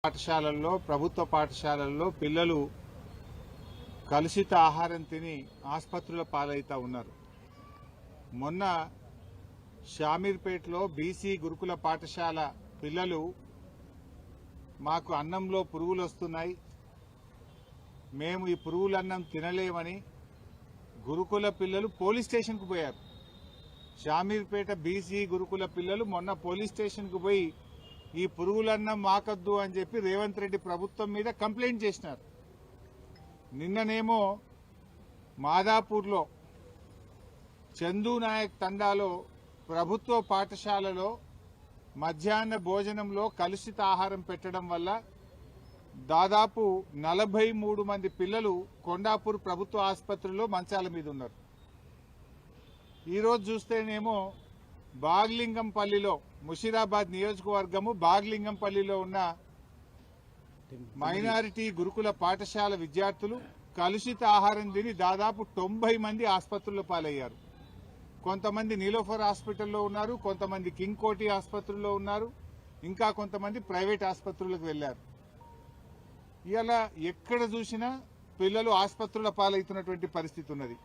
పాఠశాలల్లో ప్రభుత్వ పాఠశాలల్లో పిల్లలు కలుషిత ఆహారం తిని ఆసుపత్రుల పాలైతా ఉన్నారు. మొన్న షామీర్పేటలో బీసీ గురుకుల పాఠశాల పిల్లలు మాకు అన్నంలో పురుగులు వస్తున్నాయి, మేము ఈ పురుగులన్నం తినలేమని గురుకుల పిల్లలు పోలీస్ స్టేషన్కు పోయారు. షామీర్పేట బీసీ గురుకుల పిల్లలు మొన్న పోలీస్ స్టేషన్కు పోయి ఈ పురుగులన్నం మాకద్దు అని చెప్పి రేవంత్ రెడ్డి ప్రభుత్వం మీద కంప్లైంట్ చేసినారు. నిన్ననేమో మాదాపూర్లో చందు నాయక్ తండాలో ప్రభుత్వ పాఠశాలలో మధ్యాహ్న భోజనంలో కలుషిత ఆహారం పెట్టడం వల్ల దాదాపు 43 మంది పిల్లలు కొండాపూర్ ప్రభుత్వ ఆసుపత్రిలో మంచాల మీద ఉన్నారు. ఈరోజు చూస్తేనేమో బాగ్లింగంపల్లిలో ముషీరాబాద్ నియోజకవర్గము బాగ్లింగంపల్లిలో ఉన్న మైనారిటీ గురుకుల పాఠశాల విద్యార్థులు కలుషిత ఆహారం తిని దాదాపు 90 మంది ఆసుపత్రుల్లో పాలయ్యారు. కొంతమంది నీలోఫర్ హాస్పిటల్లో ఉన్నారు, కొంతమంది కింగ్ కోటి ఆసుపత్రుల్లో ఉన్నారు, ఇంకా కొంతమంది ప్రైవేట్ ఆసుపత్రులకు వెళ్లారు. ఇలా ఎక్కడ చూసినా పిల్లలు ఆసుపత్రుల పాలవుతున్నటువంటి పరిస్థితి ఉన్నది.